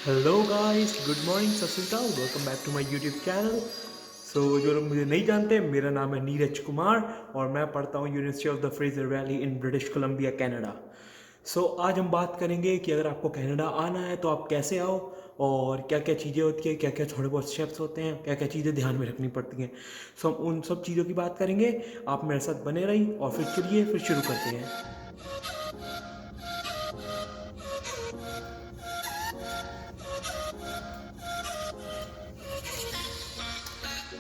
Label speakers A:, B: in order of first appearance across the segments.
A: Hello guys, good morning, सत श्री अकाल, welcome back to my YouTube channel. जो लोग मुझे नहीं जानते, मेरा नाम है नीरज कुमार और मैं पढ़ता हूँ university of the Fraser valley in British Columbia, Canada. आज हम बात करेंगे कि अगर आपको कनाडा आना है तो आप कैसे आओ और क्या क्या चीज़ें होती है, क्या क्या थोड़े बहुत स्टेप्स होते हैं, क्या क्या चीज़ें ध्यान में रखनी पड़ती हैं। हम उन सब चीज़ों की बात करेंगे। आप मेरे साथ बने रहिए और फिर चलिए फिर शुरू करते हैं।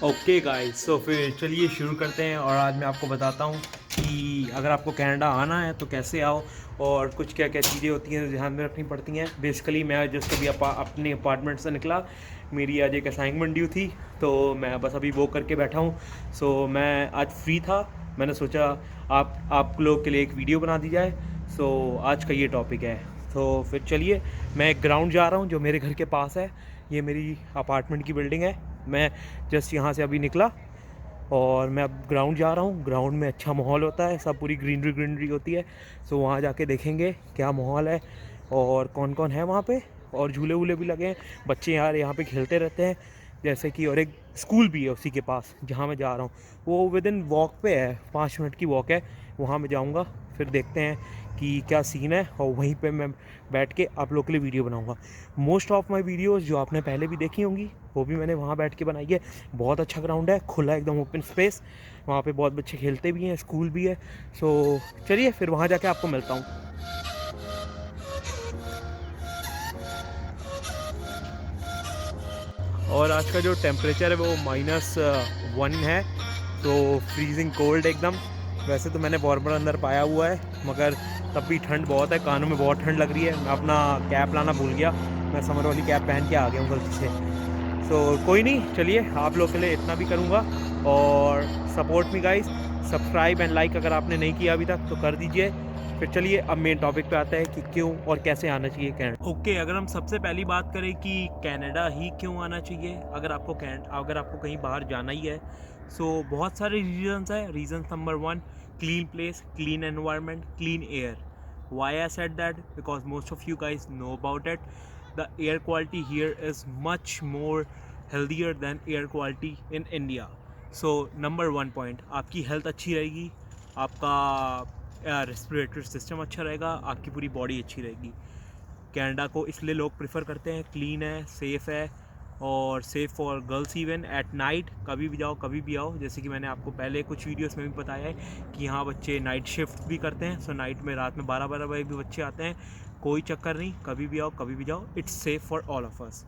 A: ओके गाइस, फिर चलिए शुरू करते हैं और आज मैं आपको बताता हूँ कि अगर आपको कनाडा आना है तो कैसे आओ और कुछ क्या क्या चीज़ें होती हैं जो ध्यान में रखनी पड़ती हैं। बेसिकली मैं जस्ट अभी अपने अपार्टमेंट से निकला। मेरी आज एक असाइनमेंट ड्यू थी तो मैं बस अभी वो करके बैठा हूँ। मैं आज फ्री था, मैंने सोचा आप लोग के लिए एक वीडियो बना दी जाए। आज का ये टॉपिक है। फिर चलिए, मैं एक ग्राउंड जा रहा हूँ जो मेरे घर के पास है। ये मेरी अपार्टमेंट की बिल्डिंग है। मैं जस्ट यहाँ से अभी निकला और मैं अब ग्राउंड जा रहा हूँ। ग्राउंड में अच्छा माहौल होता है, सब पूरी ग्रीनरी ग्रीनरी होती है। वहाँ जाके देखेंगे क्या माहौल है और कौन कौन है वहाँ पे। और झूले वूले भी लगे हैं, बच्चे यार यहाँ पे खेलते रहते हैं जैसे कि। और एक स्कूल भी है उसी के पास जहाँ मैं जा रहा हूँ, वो विद इन वॉक पे है, 5 मिनट की वॉक है। वहाँ मैं जाऊँगा, फिर देखते हैं कि क्या सीन है और वहीं पे मैं बैठ के आप लोग के लिए वीडियो बनाऊँगा। मोस्ट ऑफ माई वीडियोज़ जो आपने पहले भी देखी होंगी वो भी मैंने वहाँ बैठ के बनाई है। बहुत अच्छा ग्राउंड है, खुला एकदम ओपन स्पेस। वहाँ पे बहुत बच्चे खेलते भी हैं, स्कूल भी है। चलिए फिर वहाँ जाके आपको मिलता हूँ। और आज का जो टेम्परेचर है वो -1 है, तो फ्रीजिंग कोल्ड एकदम। वैसे तो मैंने वार्मर अंदर पाया हुआ है मगर तब भी ठंड बहुत है, कानों में बहुत ठंड लग रही है। मैं अपना कैप लाना भूल गया, मैं समर वाली कैप पहन के आ गया हूँ गलती से। कोई नहीं, चलिए आप लोग के लिए इतना भी करूँगा। और support me guys, subscribe and like अगर आपने नहीं किया अभी तक तो कर दीजिए। फिर चलिए अब मेन टॉपिक पे आता है कि क्यों और कैसे आना चाहिए कनाडा। अगर हम सबसे पहली बात करें कि कनाडा ही क्यों आना चाहिए, अगर आपको कहीं बाहर जाना ही है, बहुत सारे रीजंस है। Reason number 1, clean place, clean environment, clean air. Why I said that? Because most of you guys know about it. the air quality here is much more healthier than air quality in India. Number 1 point, आपकी health अच्छी रहेगी, आपका respiratory system अच्छा रहेगा, आपकी पूरी body अच्छी रहेगी। कनाडा को इसलिए लोग प्रेफर करते हैं, क्लीन है, सेफ़ है और safe for girls. Even at night कभी भी जाओ कभी भी आओ, जैसे कि मैंने आपको पहले कुछ वीडियोस में भी बताया है कि यहाँ बच्चे नाइट शिफ्ट भी करते हैं। नाइट में रात में 12-12 बजे भी बच्चे आते हैं। कोई चक्कर नहीं, कभी भी आओ कभी भी जाओ, it's safe for all of us.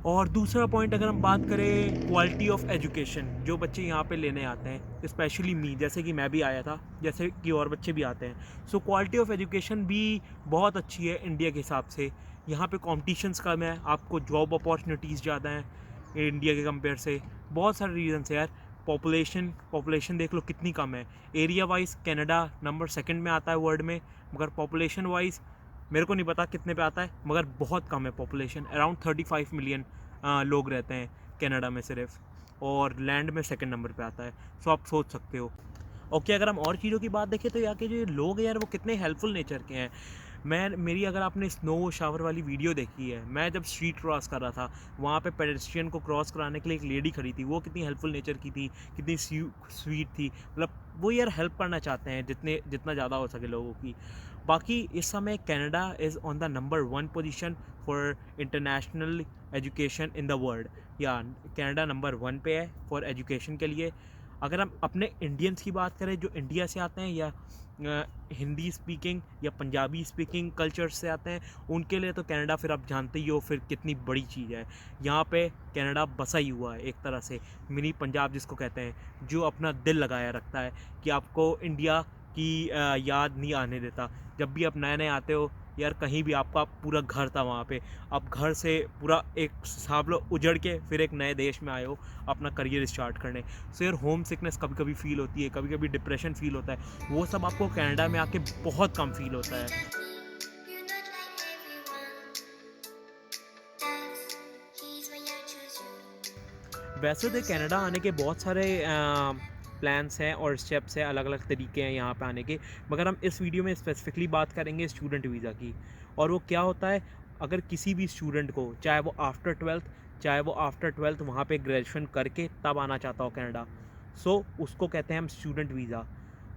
A: और दूसरा पॉइंट, अगर हम बात करें क्वालिटी ऑफ एजुकेशन, जो बच्चे यहाँ पे लेने आते हैं, स्पेशली मी, जैसे कि मैं भी आया था, जैसे कि और बच्चे भी आते हैं। क्वालिटी ऑफ एजुकेशन भी बहुत अच्छी है इंडिया के हिसाब से। यहाँ पे कॉम्पिटिशन्स कम है, आपको जॉब अपॉर्चुनिटीज़ ज़्यादा हैं इंडिया के कंपेयर से। बहुत सारे रीजन है यार। पॉपुलेशन देख लो कितनी कम है। एरिया वाइज कनाडा नंबर 2 में आता है वर्ल्ड में, मगर पॉपुलेशन वाइज मेरे को नहीं पता कितने पे आता है, मगर बहुत कम है पॉपुलेशन। अराउंड 35 मिलियन लोग रहते हैं कनाडा में सिर्फ, और लैंड में 2nd नंबर पे आता है। आप सोच सकते हो। अगर हम और चीज़ों की बात देखें तो यहाँ के जो लोग हैं यार वो कितने हेल्पफुल नेचर के हैं। मेरी अगर आपने स्नो शावर वाली वीडियो देखी है, मैं जब स्ट्रीट क्रॉस कर रहा था, वहाँ पे पेडेस्ट्रियन को क्रॉस कराने के लिए एक लेडी खड़ी थी, वो कितनी हेल्पफुल नेचर की थी, कितनी स्वीट थी। मतलब वो यार हेल्प करना चाहते हैं जितना ज़्यादा हो सके लोगों की। बाकी इस समय Canada is on the number 1 position for international education in the world. या कनाडा नंबर 1 पे है फॉर एजुकेशन के लिए। अगर हम अपने इंडियंस की बात करें जो इंडिया से आते हैं या हिंदी स्पीकिंग या पंजाबी स्पीकिंग कल्चर से आते हैं, उनके लिए तो कनाडा फिर आप जानते ही हो फिर कितनी बड़ी चीज़ है। यहाँ पे कनाडा बसा ही हुआ है एक तरह से, मिनी पंजाब जिसको कहते हैं, जो अपना दिल लगाया रखता है कि आपको इंडिया की याद नहीं आने देता। जब भी आप नए नए आते हो यार, कहीं भी आपका पूरा घर था वहाँ पे, आप घर से पूरा एक हिसाब लो उजड़ के फिर एक नए देश में आए हो अपना करियर स्टार्ट करने। यार होम सिकनेस कभी कभी फील होती है, कभी कभी डिप्रेशन फील होता है, वो सब आपको कनाडा में आके बहुत कम फील होता है। वैसे तो कनाडा आने के बहुत सारे प्लान्स हैं और स्टेप्स हैं, अलग अलग तरीके हैं यहाँ पे आने के, मगर हम इस वीडियो में स्पेसिफिकली बात करेंगे स्टूडेंट वीज़ा की। और वो क्या होता है, अगर किसी भी स्टूडेंट को, चाहे वो आफ्टर ट्वेल्थ वहाँ पे ग्रेजुएशन करके तब आना चाहता हो कनाडा, सो उसको कहते हैं हम स्टूडेंट वीज़ा।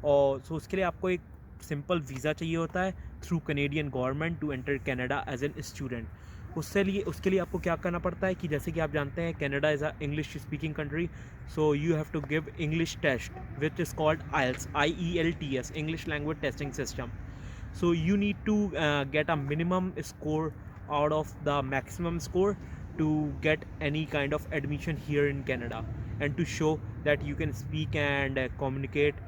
A: और सो उसके लिए आपको एक सिंपल वीज़ा चाहिए होता है through Canadian government to enter Canada as an student. उसके लिए आपको क्या करना पड़ता है कि जैसे कि आप जानते हैं Canada is a English speaking country, so you have to give English test which is called IELTS, IELTS, English language testing system. So you need to get a minimum score out of the maximum score to get any kind of admission here in Canada, and to show that you can speak and communicate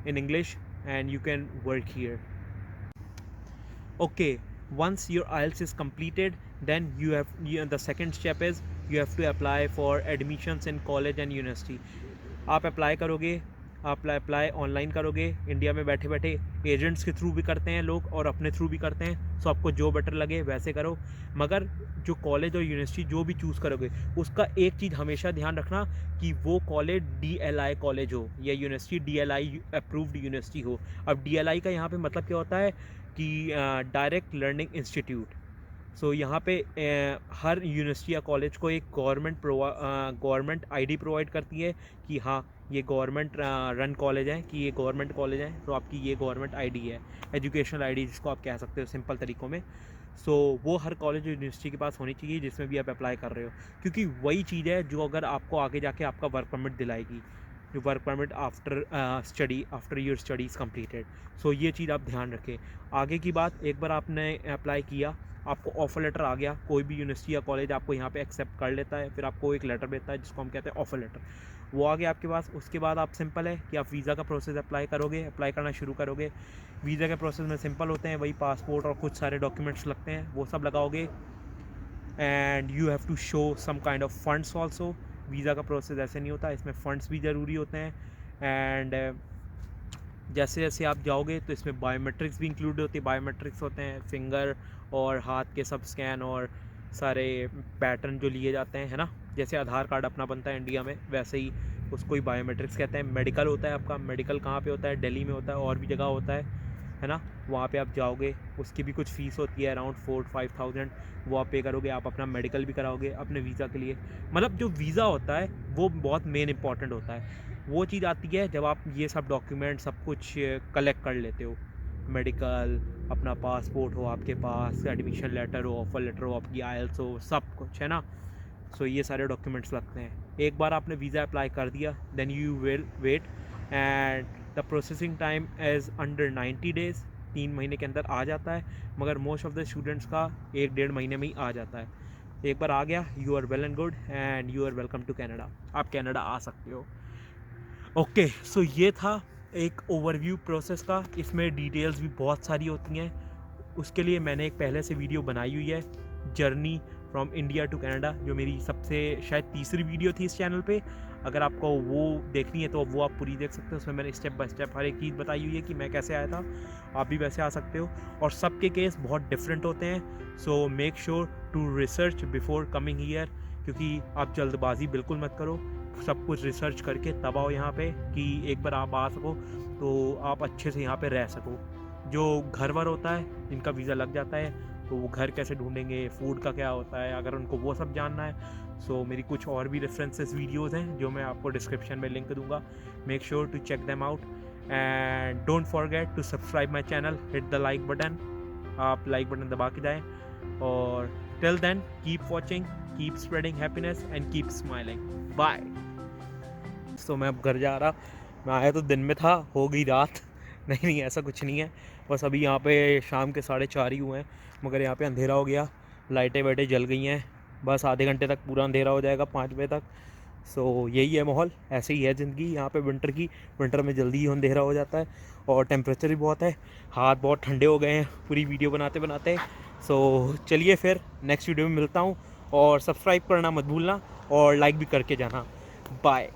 A: in English and you can work here. Okay, once your IELTS is completed, then the second step is you have to apply for admissions in college and university. आप apply online करोगे, India में बैठे बैठे agents के through भी करते हैं लोग और अपने थ्रू भी करते हैं, सो आपको जो बेटर लगे वैसे करो। मगर जो कॉलेज और यूनिवर्सिटी जो भी चूज़ करोगे उसका एक चीज़ हमेशा ध्यान रखना कि वो कॉलेज DLI कॉलेज हो या यूनिवर्सिटी DLI अप्रूव्ड यूनिवर्सिटी हो। अब DLI का यहाँ पे मतलब क्या होता है कि डायरेक्ट लर्निंग इंस्टीट्यूट। सो यहाँ पे हर यूनिवर्सिटी या कॉलेज को एक गवर्नमेंट ID प्रोवाइड करती है कि हाँ ये गवर्नमेंट रन कॉलेज है, कि ये गवर्नमेंट कॉलेज है, तो आपकी ये गवर्नमेंट ID है, एजुकेशनल ID जिसको आप कह सकते हो सिंपल तरीक़ों में। सो वो हर कॉलेज और यूनिवर्सिटी के पास होनी चाहिए जिसमें भी आप अप्लाई कर रहे हो, क्योंकि वही चीज़ है जो अगर आपको आगे जाके आपका वर्क परमिट दिलाएगी, जो work permit after your studies completed. So ये चीज़ आप ध्यान रखें। आगे की बात, एक बार आपने अप्लाई किया, आपको ऑफ़र लेटर आ गया, कोई भी यूनिवर्सिटी या कॉलेज आपको यहाँ पे एक्सेप्ट कर लेता है, फिर आपको एक लेटर भेजता है जिसको हम कहते हैं ऑफ़र लेटर, वो आ गया आपके पास। उसके बाद आप सिंपल है कि आप वीज़ा का प्रोसेस अप्लाई करना शुरू करोगे। वीज़ा के प्रोसेस में सिंपल होते हैं, वही पासपोर्ट और कुछ सारे डॉक्यूमेंट्स लगते हैं, वो सब लगाओगे। And you have to show some kind of funds also. Visa का प्रोसेस ऐसे नहीं होता, इसमें फ़ंड्स भी ज़रूरी होते हैं। एंड जैसे जैसे आप जाओगे तो इसमें बायोमेट्रिक्स भी इंक्लूड होती है। बायोमेट्रिक्स होते हैं फिंगर और हाथ के सब स्कैन और सारे पैटर्न जो लिए जाते हैं, है ना, जैसे आधार कार्ड अपना बनता है इंडिया में, वैसे ही उसको ही बायोमेट्रिक्स कहते हैं। मेडिकल होता है आपका, मेडिकल कहाँ पे होता है? दिल्ली में होता है, और भी जगह होता है ना। वहाँ पे आप जाओगे, उसकी भी कुछ फ़ीस होती है अराउंड 4-5,000, वो आप पे करोगे, आप अपना मेडिकल भी कराओगे अपने वीज़ा के लिए। मतलब जो वीज़ा होता है वो बहुत मेन इंपॉर्टेंट होता है। वो चीज़ आती है जब आप ये सब डॉक्यूमेंट सब कुछ कलेक्ट कर लेते हो, मेडिकल, अपना पासपोर्ट हो आपके पास, एडमिशन लेटर हो, ऑफ़र लेटर हो, आपकी IELTS हो, सब कुछ, है ना। सो ये सारे डॉक्यूमेंट्स लगते हैं। एक बार आपने वीज़ा अप्लाई कर दिया, then you will wait and the processing time is under 90 days, 3 महीने के अंदर आ जाता है, मगर मोस्ट ऑफ द स्टूडेंट्स का 1-1.5 महीने में ही आ जाता है। एक बार आ गया, you are well and good and you are welcome to Canada, आप कनाडा आ सकते हो। ओके, सो ये था एक ओवरव्यू प्रोसेस का। इसमें डिटेल्स भी बहुत सारी होती हैं, उसके लिए मैंने एक पहले से वीडियो बनाई हुई है, journey from India to Canada, जो मेरी सबसे शायद तीसरी वीडियो थी इस चैनल पे। अगर आपको वो देखनी है तो वो आप पूरी देख सकते हो, उसमें मैंने स्टेप बाय स्टेप हर एक चीज़ बताई हुई है कि मैं कैसे आया था, आप भी वैसे आ सकते हो। और सबके केस बहुत डिफरेंट होते हैं, so make sure to research before coming here, क्योंकि आप जल्दबाजी बिल्कुल मत करो, सब कुछ रिसर्च करके तब आओ यहाँ पे, कि एक बार आप आ सको तो आप अच्छे से यहाँ पे रह सको। जो घर वर होता है, जिनका वीज़ा लग जाता है, तो वो घर कैसे ढूंढेंगे, फूड का क्या होता है, अगर उनको वो सब जानना है, सो मेरी कुछ और भी रेफरेंसेस वीडियोस हैं जो मैं आपको डिस्क्रिप्शन में लिंक दूंगा। Make sure to check them out and don't forget to subscribe my channel, hit the like button, आप लाइक बटन दबा के जाएँ। और till then keep watching, keep spreading happiness and keep smiling. Bye. तो मैं अब घर जा रहा, मैं आया तो दिन में था, हो गई रात। नहीं ऐसा कुछ नहीं है, बस अभी यहाँ पे शाम के 4:30 ही हुए हैं, मगर यहाँ पे अंधेरा हो गया, लाइटें वाइटें जल गई हैं, बस आधे घंटे तक पूरा अंधेरा हो जाएगा, 5 बजे तक। सो यही है माहौल, ऐसे ही है ज़िंदगी यहाँ पे विंटर में जल्दी ही अंधेरा हो जाता है, और टेम्परेचर भी बहुत है, हाथ बहुत ठंडे हो गए हैं पूरी वीडियो बनाते बनाते। सो चलिए फिर नेक्स्ट वीडियो में मिलता हूँ, और सब्सक्राइब करना मत भूलना और लाइक भी करके जाना। बाय।